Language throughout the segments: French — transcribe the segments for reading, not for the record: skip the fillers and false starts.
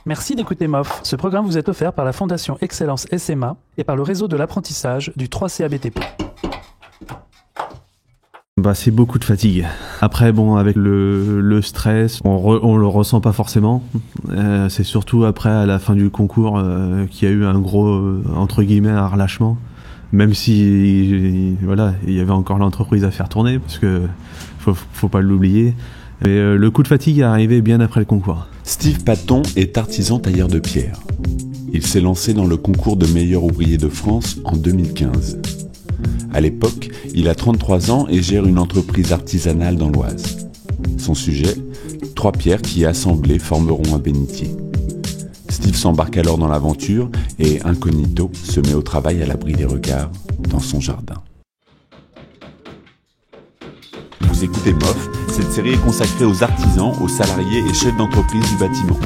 Merci d'écouter MOF. Ce programme vous est offert par la Fondation Excellence SMA et par le réseau de l'apprentissage du 3CABTP. C'est beaucoup de fatigue. Après, avec le stress, on le ressent pas forcément. C'est surtout après, à la fin du concours, qu'il y a eu un gros, entre guillemets, un relâchement. Même si, il y avait encore l'entreprise à faire tourner, parce que faut pas l'oublier. Mais le coup de fatigue est arrivé bien après le concours. Steve Paton est artisan tailleur de pierre. Il s'est lancé dans le concours de meilleur ouvrier de France en 2015. À l'époque, il a 33 ans et gère une entreprise artisanale dans l'Oise. Son sujet, 3 pierres qui assemblées formeront un bénitier. Steve s'embarque alors dans l'aventure et, incognito, se met au travail à l'abri des regards dans son jardin. Vous écoutez MOF, cette série est consacrée aux artisans, aux salariés et chefs d'entreprise du bâtiment.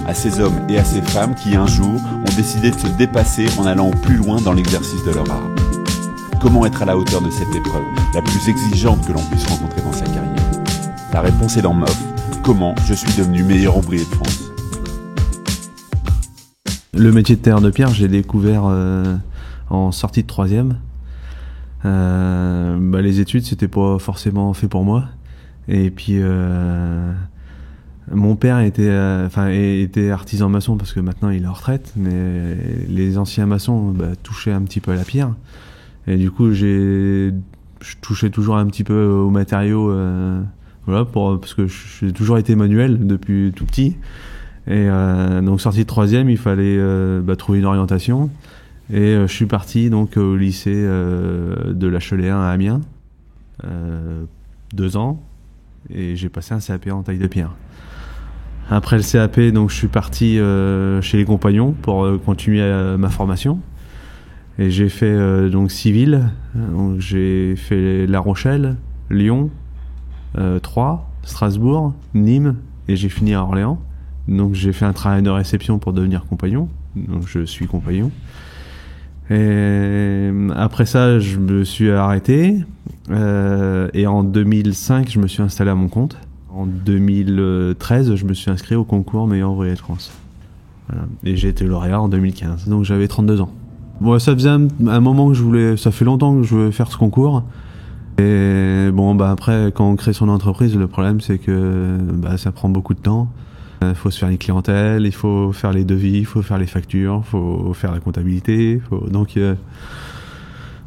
À ces hommes et à ces femmes qui, un jour, ont décidé de se dépasser en allant au plus loin dans l'exercice de leur art. Comment être à la hauteur de cette épreuve, la plus exigeante que l'on puisse rencontrer dans sa carrière? La réponse est dans MOF. Comment je suis devenu meilleur ouvrier de France? Le métier de tailleur de pierre, j'ai découvert en sortie de 3e. Les études, c'était pas forcément fait pour moi. Et puis, mon père était artisan maçon parce que maintenant il est en retraite, mais les anciens maçons touchaient un petit peu à la pierre. Et du coup, je touchais toujours un petit peu aux matériaux, parce que j'ai toujours été manuel depuis tout petit. Et donc sorti de 3e, il fallait trouver une orientation. Et je suis parti donc au lycée de la Cholet 1 à Amiens, 2 ans, et j'ai passé un CAP en taille de pierre. Après le CAP, donc je suis parti chez les Compagnons pour continuer ma formation. Et j'ai fait donc civil, donc j'ai fait La Rochelle, Lyon, Troyes, Strasbourg, Nîmes, et j'ai fini à Orléans. Donc j'ai fait un travail de réception pour devenir compagnon, donc je suis compagnon. Et après ça, je me suis arrêté, et en 2005, je me suis installé à mon compte. En 2013, je me suis inscrit au concours meilleur ouvrier de France. Voilà. Et j'ai été lauréat en 2015, donc j'avais 32 ans. Ça faisait un moment que ça fait longtemps que je voulais faire ce concours. Et après, quand on crée son entreprise, le problème c'est que ça prend beaucoup de temps. Il faut se faire une clientèle, il faut faire les devis, il faut faire les factures, il faut faire la comptabilité. Donc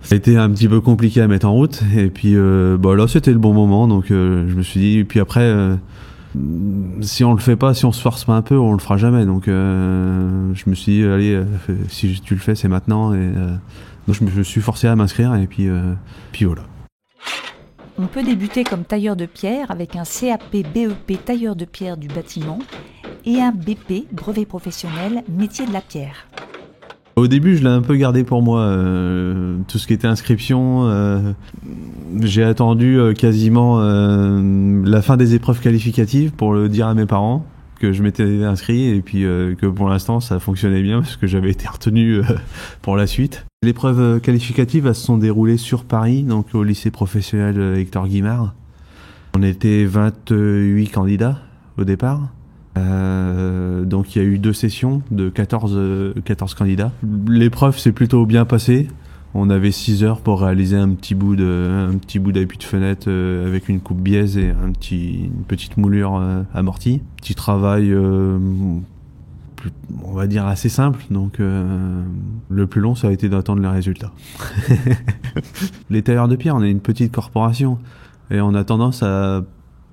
ça a été un petit peu compliqué à mettre en route. Et puis là c'était le bon moment, donc je me suis dit. Et puis après, si on le fait pas, si on se force pas un peu, on le fera jamais. Donc je me suis dit, allez, si tu le fais, c'est maintenant. Et donc je me suis forcé à m'inscrire, et puis voilà. On peut débuter comme tailleur de pierre avec un CAP BEP tailleur de pierre du bâtiment et un BP brevet professionnel métier de la pierre. Au début, je l'ai un peu gardé pour moi, tout ce qui était inscription. J'ai attendu quasiment la fin des épreuves qualificatives pour le dire à mes parents que je m'étais inscrit, et puis que pour l'instant ça fonctionnait bien parce que j'avais été retenu pour la suite. Les épreuves qualificatives, elles se sont déroulées sur Paris, donc au lycée professionnel Hector Guimard. On était 28 candidats au départ. Donc il y a eu 2 sessions de 14 candidats. L'épreuve s'est plutôt bien passée. On avait 6 heures pour réaliser un petit bout d'appui de fenêtre avec une coupe biaise et une petite moulure amortie. Petit travail, on va dire assez simple. Donc le plus long, ça a été d'attendre les résultats. Les tailleurs de pierre, on est une petite corporation et on a tendance à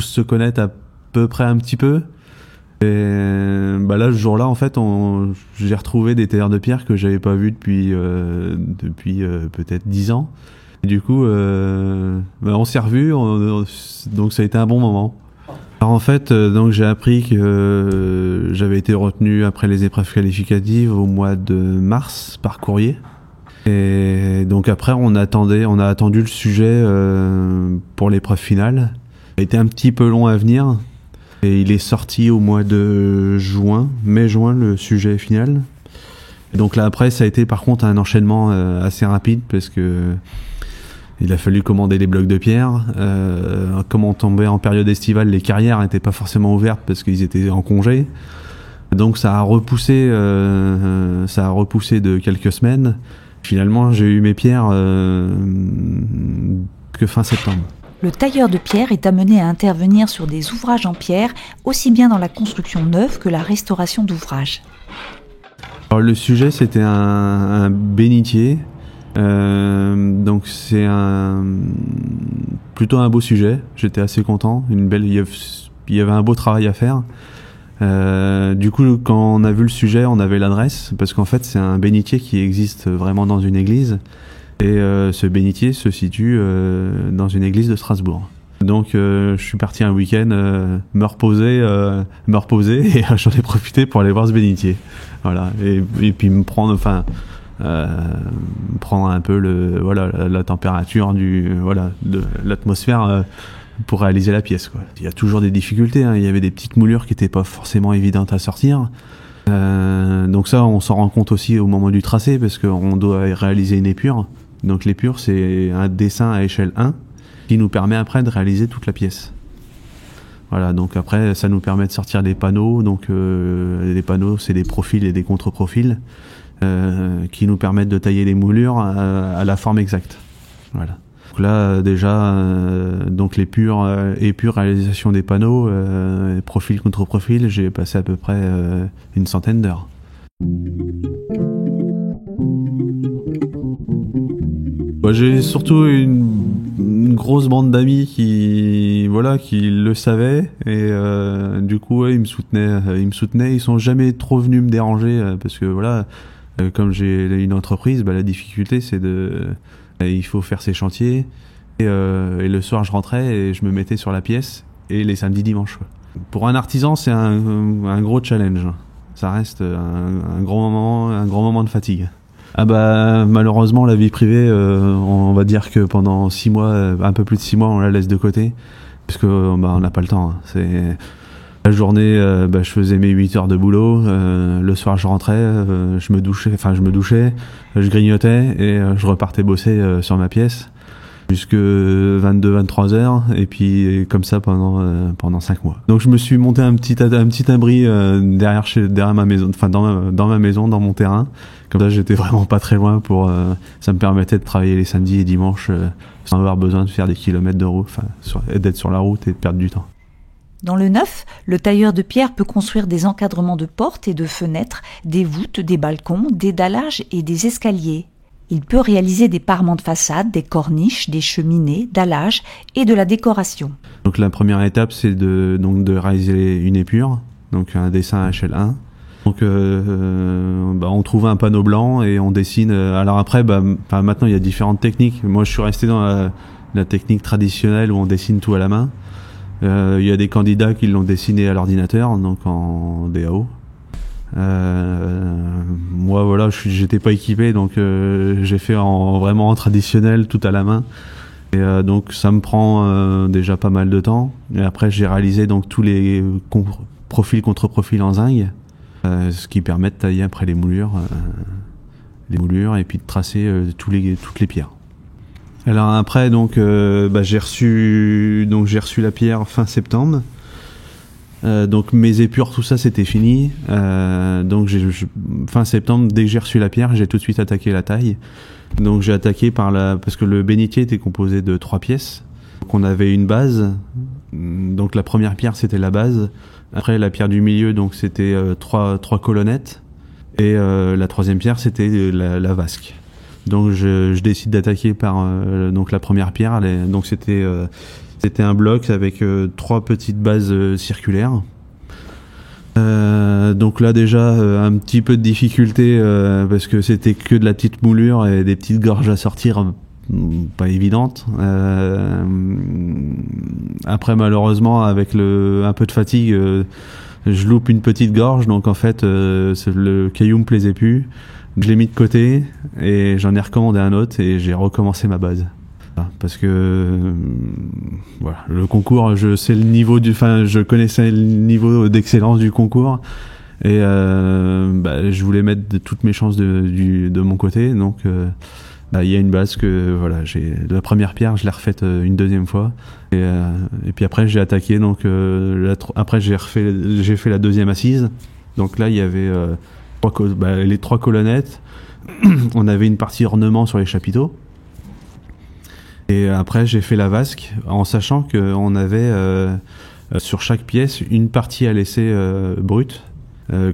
se connaître à peu près un petit peu. Et là, ce jour-là, en fait, j'ai retrouvé des tailleurs de pierre que j'avais pas vus depuis peut-être 10 ans. Et du coup, on s'est revus, donc ça a été un bon moment. Alors en fait, donc j'ai appris que j'avais été retenu après les épreuves qualificatives au mois de mars par courrier. Et donc après, on a attendu le sujet pour l'épreuve finale. Ça a été un petit peu long à venir. Et il est sorti au mois de mai-juin, le sujet final. Et donc là après, ça a été par contre un enchaînement assez rapide parce que il a fallu commander des blocs de pierre. Comme on tombait en période estivale, les carrières n'étaient pas forcément ouvertes parce qu'ils étaient en congé. Donc ça a repoussé de quelques semaines. Finalement, j'ai eu mes pierres que fin septembre. Le tailleur de pierre est amené à intervenir sur des ouvrages en pierre, aussi bien dans la construction neuve que la restauration d'ouvrages. Alors, le sujet, c'était un bénitier. Donc c'est plutôt un beau sujet. J'étais assez content. Il y avait un beau travail à faire. Du coup, quand on a vu le sujet, on avait l'adresse, parce qu'en fait, c'est un bénitier qui existe vraiment dans une église. Et ce bénitier se situe dans une église de Strasbourg. Donc je suis parti un week-end me reposer et j'en ai profité pour aller voir ce bénitier. Voilà. Et puis me prendre un peu la température de l'atmosphère pour réaliser la pièce, quoi. Il y a toujours des difficultés, hein. Il y avait des petites moulures qui n'étaient pas forcément évidentes à sortir. Donc ça, on s'en rend compte aussi au moment du tracé, parce qu'on doit réaliser une épure. Donc l'épure, c'est un dessin à échelle 1 qui nous permet après de réaliser toute la pièce. Voilà, donc après, ça nous permet de sortir des panneaux. Donc les panneaux, c'est des profils et des contre-profils qui nous permettent de tailler les moulures à la forme exacte. Voilà. Donc là, déjà, donc l'épure réalisation des panneaux, profil contre profil, j'ai passé à peu près une centaine d'heures. J'ai surtout une grosse bande d'amis qui le savaient, et du coup ils me soutenaient. Ils sont jamais trop venus me déranger, parce que comme j'ai une entreprise, la difficulté c'est il faut faire ses chantiers, et le soir je rentrais et je me mettais sur la pièce, et les samedis dimanches, quoi. Pour un artisan, c'est un gros challenge. Ça reste un grand moment de fatigue. Malheureusement, la vie privée, on va dire que pendant 6 mois, un peu plus de 6 mois, on la laisse de côté, parce que on n'a pas le temps, hein. C'est la journée, je faisais mes 8 heures de boulot, le soir je rentrais, je me douchais, je grignotais et je repartais bosser sur ma pièce jusque 22-23 heures, et puis comme ça pendant 5 mois. Donc je me suis monté un petit abri derrière ma maison, dans ma maison, dans mon terrain. Comme ça, j'étais vraiment pas très loin ça me permettait de travailler les samedis et dimanches sans avoir besoin de faire des kilomètres de route, d'être sur la route et de perdre du temps. Dans le neuf, le tailleur de pierre peut construire des encadrements de portes et de fenêtres, des voûtes, des balcons, des dallages et des escaliers. Il peut réaliser des parements de façade, des corniches, des cheminées, dallages et de la décoration. Donc la première étape, c'est de réaliser une épure, donc un dessin à échelle 1. Donc on trouve un panneau blanc et on dessine. Alors après, maintenant il y a différentes techniques. Moi je suis resté dans la technique traditionnelle où on dessine tout à la main. Il y a des candidats qui l'ont dessiné à l'ordinateur, donc en DAO. Moi j'étais pas équipé, donc j'ai fait vraiment en traditionnel, tout à la main. Et donc ça me prend déjà pas mal de temps. Et après j'ai réalisé donc tous les profils contre profils en zinc. Ce qui permet de tailler après les moulures et puis de tracer toutes les pierres. Alors après j'ai reçu la pierre fin septembre. Donc mes épures, tout ça c'était fini. Donc fin septembre, dès que j'ai reçu la pierre, j'ai tout de suite attaqué la taille. Donc j'ai attaqué parce que le bénitier était composé de 3 pièces. Donc on avait une base. Donc la première pierre c'était la base. Après la pierre du milieu, donc c'était 3 colonnettes, et la troisième pierre c'était la vasque. Donc je décide d'attaquer par donc la première pierre. Donc c'était un bloc avec 3 petites bases circulaires. Donc là déjà un petit peu de difficulté parce que c'était que de la petite moulure et des petites gorges à sortir pas évidentes. Après malheureusement avec un peu de fatigue, je loupe une petite gorge, donc en fait le caillou me plaisait plus. Je l'ai mis de côté et j'en ai recommandé un autre et j'ai recommencé ma base. Parce que le concours, je connaissais le niveau d'excellence du concours et je voulais mettre toutes mes chances de mon côté. Donc il y a une base que j'ai la première pierre, je l'ai refaite une deuxième fois et puis après j'ai attaqué. Donc après j'ai fait la deuxième assise Donc là, il y avait les 3 colonnettes. On avait une partie ornement sur les chapiteaux. Et après, j'ai fait la vasque en sachant qu'on avait sur chaque pièce une partie à laisser brute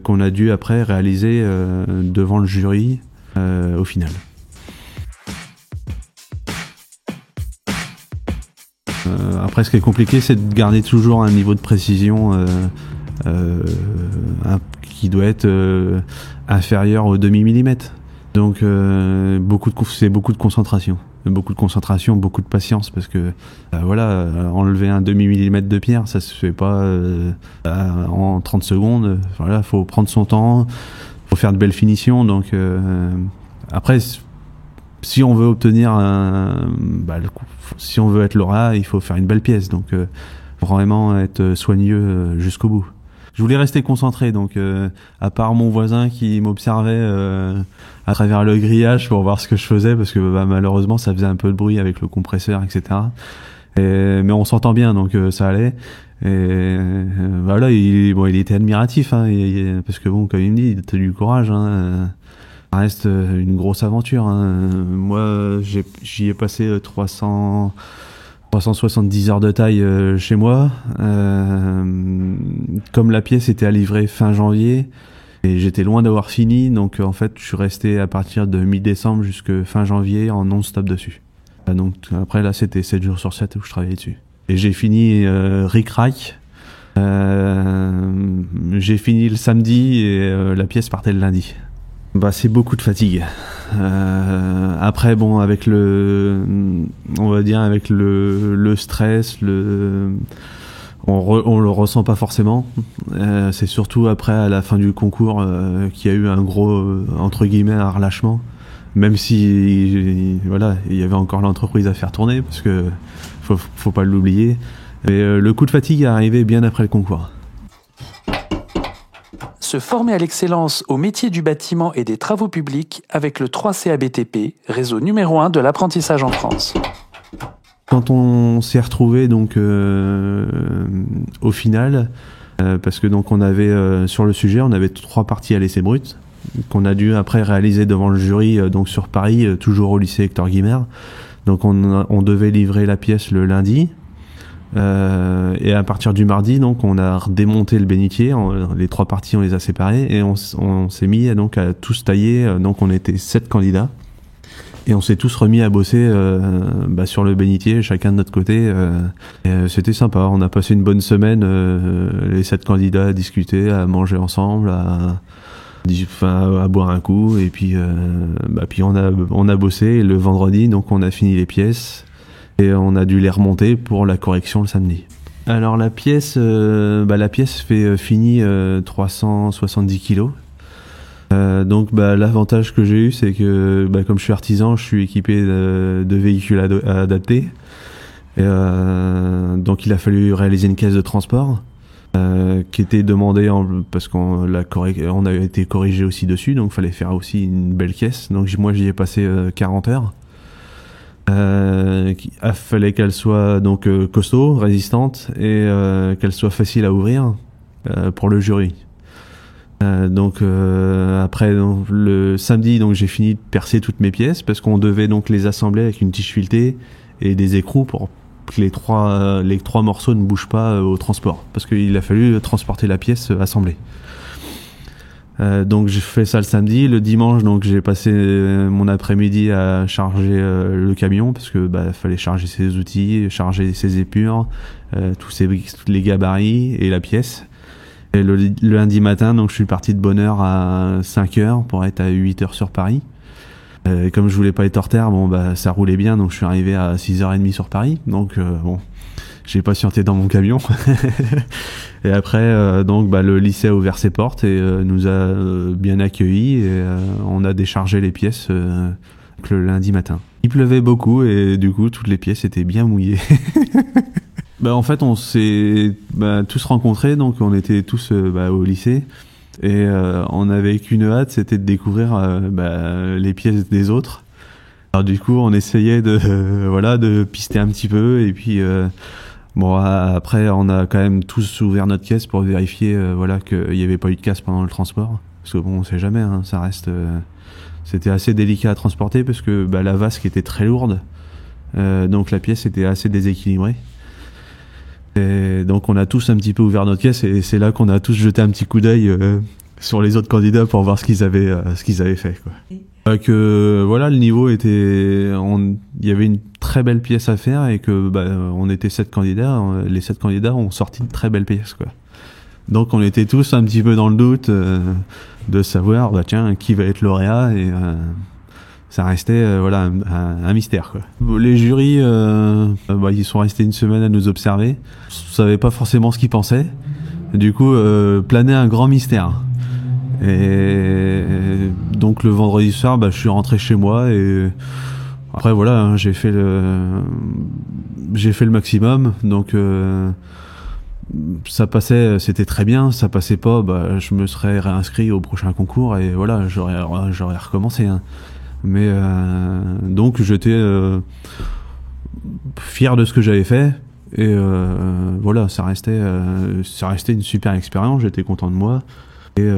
qu'on a dû après réaliser devant le jury au final. Après, ce qui est compliqué, c'est de garder toujours un niveau de précision qui doit être inférieur au demi-millimètre. Donc, c'est beaucoup de concentration. Beaucoup de patience, parce que enlever un demi-millimètre de pierre, ça se fait pas en 30 secondes. Voilà, faut prendre son temps, faut faire de belles finitions. Donc, après, si on veut obtenir si on veut être lauréat, il faut faire une belle pièce. Donc, vraiment être soigneux jusqu'au bout. Je voulais rester concentré, donc à part mon voisin qui m'observait à travers le grillage pour voir ce que je faisais, parce que malheureusement ça faisait un peu de bruit avec le compresseur, etc. Mais on s'entend bien, donc ça allait. Et voilà, il était admiratif, hein, parce que bon, comme il me dit, t'as du courage. Hein, ça reste une grosse aventure. Hein. Moi, j'y ai passé 370 heures de taille chez moi. Comme la pièce était à livrer fin janvier, et j'étais loin d'avoir fini, donc en fait je suis resté à partir de mi-décembre jusqu'à fin janvier en non-stop dessus. Donc après là c'était 7 jours sur 7 où je travaillais dessus. Et j'ai fini ric-rac. J'ai fini le samedi et la pièce partait le lundi. C'est beaucoup de fatigue. Après bon, avec le stress, on le ressent pas forcément. C'est surtout après, à la fin du concours, qu'il y a eu un gros entre guillemets un relâchement. Même si il y avait encore l'entreprise à faire tourner, parce que faut pas l'oublier. Mais le coup de fatigue est arrivé bien après le concours. Se former à l'excellence au métier du bâtiment et des travaux publics avec le 3CABTP, réseau numéro 1 de l'apprentissage en France. Quand on s'est retrouvés donc au final, parce que donc on avait sur le sujet, on avait 3 parties à l'essai brut qu'on a dû après réaliser devant le jury donc sur Paris, toujours au lycée Hector Guimard. Donc on devait livrer la pièce le lundi. Et à partir du mardi, donc, on a démonté le bénitier, les 3 parties, on les a séparées, et on s'est mis donc à tous tailler. Donc, on était 7 candidats, et on s'est tous remis à bosser sur le bénitier, chacun de notre côté. Et c'était sympa. On a passé une bonne semaine, les 7 candidats, à discuter, à manger ensemble, à boire un coup, et puis on a bossé. Et le vendredi, donc, on a fini les pièces. Et on a dû les remonter pour la correction le samedi. Alors la pièce fait fini 370 kilos. Donc l'avantage que j'ai eu, c'est que comme je suis artisan, je suis équipé de véhicules adaptés. Et, donc il a fallu réaliser une caisse de transport qui était demandée parce qu'on a été corrigé aussi dessus, donc il fallait faire aussi une belle caisse. Donc moi j'y ai passé 40 heures. Il fallait qu'elle soit donc costaud, résistante, et qu'elle soit facile à ouvrir pour le jury. Après donc, le samedi, donc j'ai fini de percer toutes mes pièces parce qu'on devait donc les assembler avec une tige filetée et des écrous pour que les trois morceaux ne bougent pas au transport, parce qu'il a fallu transporter la pièce assemblée. Donc j'ai fait ça le samedi. Le dimanche, donc j'ai passé mon après-midi à charger le camion, parce que fallait charger ses outils, charger ses épures, tous les gabarits et la pièce. Et le lundi matin, donc je suis parti de bonne heure à 5h pour être à 8h sur Paris. Et comme je voulais pas être hors terre, ça roulait bien, donc je suis arrivé à 6h30 sur Paris. Donc j'ai patienté dans mon camion. Et après, le lycée a ouvert ses portes et nous a bien accueillis, et on a déchargé les pièces le lundi matin. Il pleuvait beaucoup et du coup, toutes les pièces étaient bien mouillées. En fait, on s'est tous rencontrés, donc on était tous au lycée, et on avait qu'une hâte, c'était de découvrir les pièces des autres. Alors du coup, on essayait de pister un petit peu, et puis Bon, après, on a quand même tous ouvert notre caisse pour vérifier, voilà, qu'il n'y avait pas eu de casse pendant le transport. Parce que bon, on sait jamais, hein, ça reste. C'était assez délicat à transporter parce que la vasque était très lourde, donc la pièce était assez déséquilibrée. Et donc on a tous un petit peu ouvert notre caisse et c'est là qu'on a tous jeté un petit coup d'œil sur les autres candidats pour voir ce qu'ils avaient fait, quoi. Que voilà, le niveau était, il y avait une très belle pièce à faire et que on était 7 candidats, les 7 candidats ont sorti de très belles pièces, quoi. Donc on était tous un petit peu dans le doute de savoir tiens, qui va être lauréat, et ça restait voilà un mystère, quoi. Les jurys ils sont restés une semaine à nous observer. On savait pas forcément ce qu'ils pensaient. Du coup planait un grand mystère. Et donc le vendredi soir, je suis rentré chez moi et après voilà, hein, j'ai fait le maximum. Donc ça passait, c'était très bien. Ça passait pas, je me serais réinscrit au prochain concours et voilà, j'aurais recommencé, hein. Mais donc j'étais fier de ce que j'avais fait et voilà, ça restait une super expérience. J'étais content de moi. Et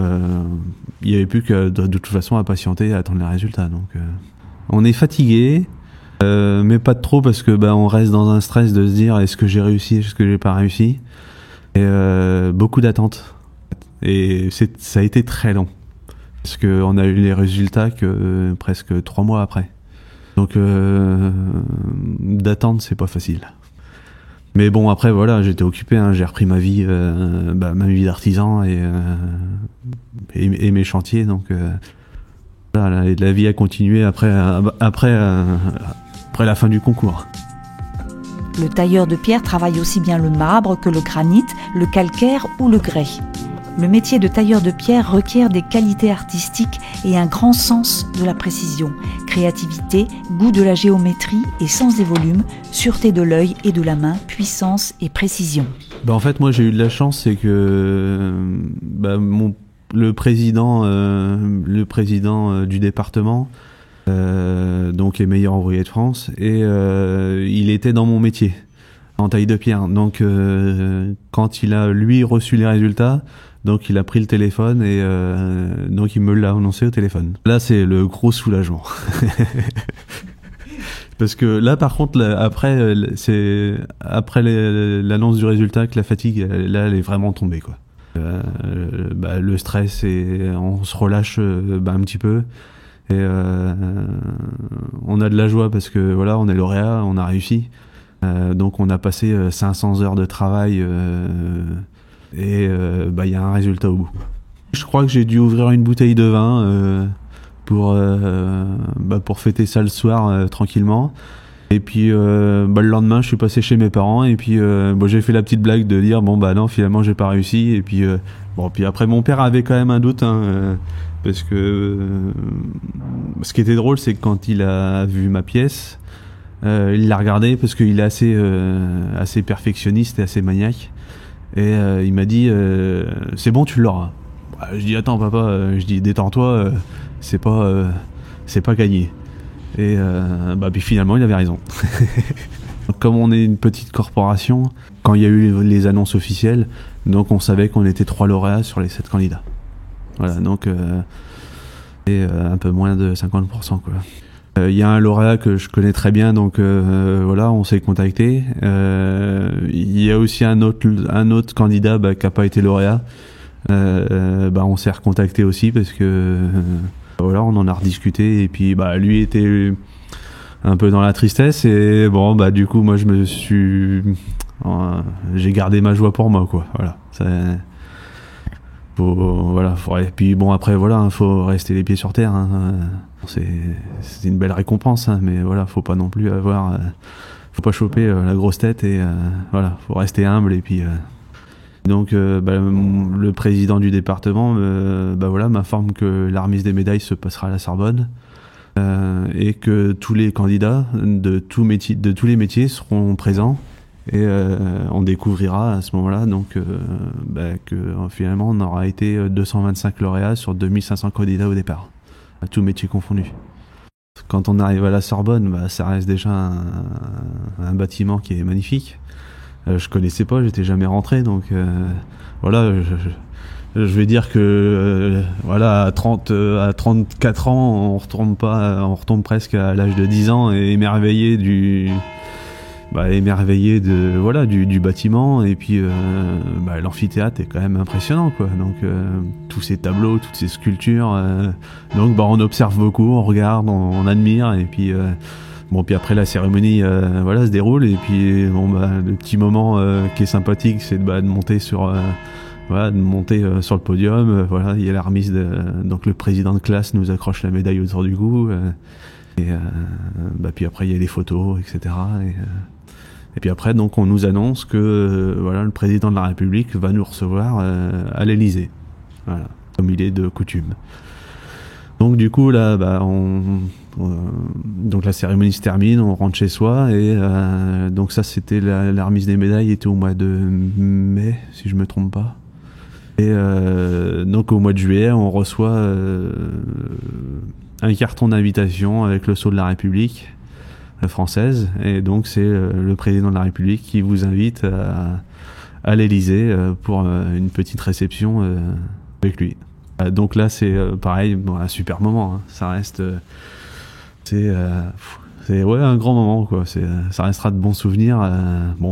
il n'y avait plus que de toute façon à patienter et à attendre les résultats. Donc on est fatigué, mais pas de trop parce que on reste dans un stress de se dire est-ce que j'ai réussi, est-ce que j'ai pas réussi. Et beaucoup d'attentes. Et ça a été très long parce que on a eu les résultats que presque 3 mois après. Donc d'attente, c'est pas facile. Mais bon, après voilà, j'étais occupé, hein, j'ai repris ma vie d'artisan et mes chantiers, donc voilà, la vie a continué après la fin du concours. Le tailleur de pierre travaille aussi bien le marbre que le granit, le calcaire ou le grès. Le métier de tailleur de pierre requiert des qualités artistiques et un grand sens de la précision, créativité, goût de la géométrie et sens des volumes, sûreté de l'œil et de la main, puissance et précision. En fait, moi j'ai eu de la chance, c'est que le président du département donc est meilleur ouvrier de France et il était dans mon métier en taille de pierre. Donc quand il a lui reçu les résultats, donc il a pris le téléphone et donc il me l'a annoncé au téléphone. Là c'est le gros soulagement. Parce que là par contre après l'annonce du résultat que la fatigue là elle est vraiment tombée, quoi. Le stress et on se relâche un petit peu et on a de la joie parce que voilà, on est lauréat, on a réussi. Donc on a passé 500 heures de travail et il y a un résultat au bout. Je crois que j'ai dû ouvrir une bouteille de vin pour fêter ça le soir tranquillement. Et puis le lendemain, je suis passé chez mes parents et puis j'ai fait la petite blague de dire non, finalement j'ai pas réussi. Et puis puis après mon père avait quand même un doute, hein, parce que ce qui était drôle, c'est que quand il a vu ma pièce, il l'a regardée parce qu'il est assez perfectionniste et assez maniaque. Et il m'a dit c'est bon, tu l'auras. Je dis attends papa, je dis détends-toi, c'est pas gagné. Et puis finalement il avait raison. Comme on est une petite corporation, quand il y a eu les annonces officielles, donc on savait qu'on était 3 lauréats sur les 7 candidats. Voilà, donc et un peu moins de 50%, quoi. Il y a un lauréat que je connais très bien, donc voilà, on s'est contacté. Il y a aussi un autre candidat qui a pas été lauréat. On s'est recontacté aussi parce que voilà, on en a rediscuté et puis lui était un peu dans la tristesse et du coup moi j'ai gardé ma joie pour moi, quoi. Voilà, et puis après voilà, faut rester les pieds sur terre, hein. C'est une belle récompense, hein, mais voilà, faut pas non plus faut pas choper la grosse tête et voilà, faut rester humble. Et puis donc le président du département m'informe que la remise des médailles se passera à la Sorbonne et que tous les candidats de tous les métiers seront présents. Et on découvrira à ce moment-là donc que finalement on aura été 225 lauréats sur 2500 candidats au départ, à tous métiers confondus. Quand on arrive à la Sorbonne, ça reste déjà un bâtiment qui est magnifique. Je connaissais pas, j'étais jamais rentré, donc voilà. Je vais dire que voilà, à 34 ans, on retombe presque à l'âge de 10 ans et émerveillé du bâtiment, et puis l'amphithéâtre est quand même impressionnant, quoi. Donc tous ces tableaux, toutes ces sculptures, donc on observe beaucoup, on regarde, on admire, et puis puis après la cérémonie se déroule, et puis le petit moment qui est sympathique, c'est de monter sur sur le podium. Il y a la remise donc le président de classe nous accroche la médaille autour du cou, puis après il y a les photos, etc. Et puis après, donc, on nous annonce que le président de la République va nous recevoir à l'Élysée, voilà, comme il est de coutume. Donc du coup là, donc la cérémonie se termine, on rentre chez soi, et donc ça c'était la remise des médailles était au mois de mai, si je me trompe pas. Et donc au mois de juillet, on reçoit un carton d'invitation avec le sceau de la République française, et donc c'est le président de la République qui vous invite à l'Élysée pour une petite réception avec lui. Donc là c'est pareil, un super moment, hein. Ça reste c'est un grand moment, quoi. Ça restera de bons souvenirs.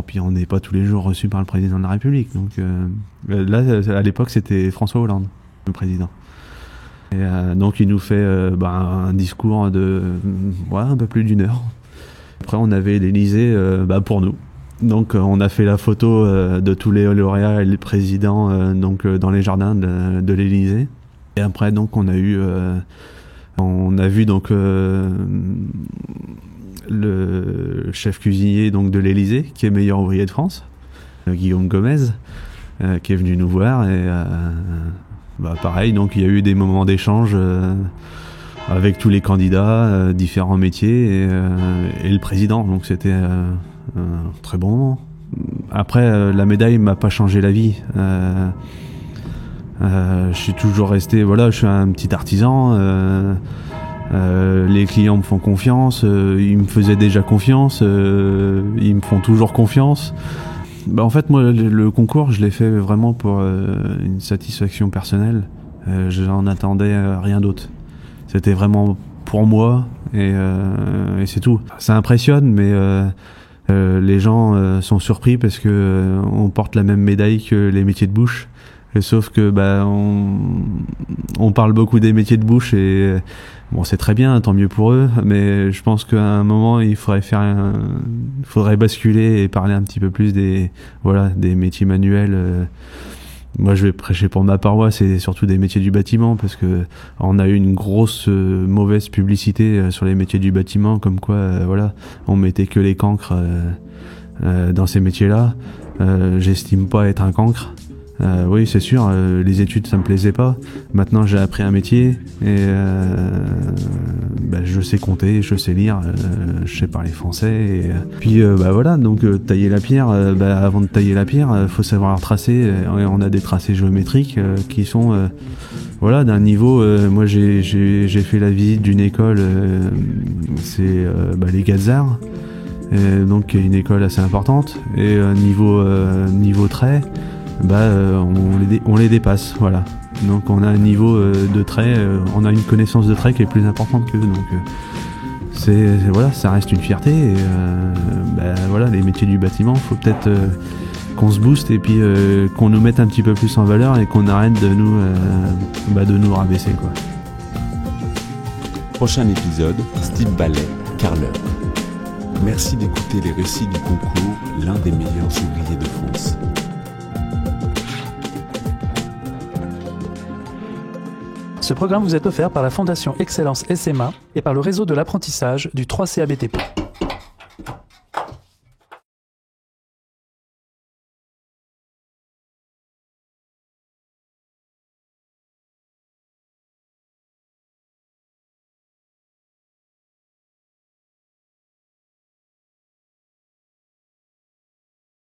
Puis on n'est pas tous les jours reçu par le président de la République, donc là à l'époque c'était François Hollande, le président. Et donc il nous fait un discours de un peu plus d'1 heure. Après, on avait l'Élysée pour nous. Donc, on a fait la photo de tous les lauréats et les présidents dans les jardins de l'Élysée. Et après, donc, on a vu donc le chef cuisinier donc de l'Élysée, qui est meilleur ouvrier de France, Guillaume Gomez, qui est venu nous voir. Et pareil, donc il y a eu des moments d'échange avec tous les candidats, différents métiers, et le président. Donc c'était très bon moment. Après, la médaille m'a pas changé la vie. Je suis toujours resté, je suis un petit artisan. Les clients me font confiance, ils me faisaient déjà confiance, ils me font toujours confiance. En fait, moi, le concours, je l'ai fait vraiment pour une satisfaction personnelle. J'en attendais rien d'autre. C'était vraiment pour moi, et c'est tout. Ça impressionne, mais les gens sont surpris parce que on porte la même médaille que les métiers de bouche. Et sauf que on parle beaucoup des métiers de bouche, et c'est très bien, tant mieux pour eux, mais je pense qu'à un moment il faudrait basculer et parler un petit peu plus des métiers manuels. Moi, je vais prêcher pour ma paroisse, et surtout des métiers du bâtiment, parce que on a eu une grosse mauvaise publicité sur les métiers du bâtiment, comme quoi on mettait que les cancres dans ces métiers-là. J'estime pas être un cancre. Oui, c'est sûr, les études ça me plaisait pas. Maintenant j'ai appris un métier, et je sais compter, je sais lire, je sais parler français, et puis donc tailler la pierre, avant de tailler la pierre, faut savoir tracer, et on a des tracés géométriques qui sont d'un niveau. Moi j'ai fait la visite d'une école, c'est les Gazards, donc une école assez importante, et niveau trait, on les dépasse, voilà. Donc on a un niveau de trait, on a une connaissance de trait qui est plus importante qu'eux, donc ça reste une fierté, et les métiers du bâtiment, faut peut-être qu'on se booste, et puis qu'on nous mette un petit peu plus en valeur, et qu'on arrête de nous rabaisser, quoi. Prochain épisode, Steve Ballet, carreleur. Merci d'écouter les récits du concours, l'un des meilleurs ouvriers de France. Ce programme vous est offert par la Fondation Excellence SMA et par le réseau de l'apprentissage du 3CABTP.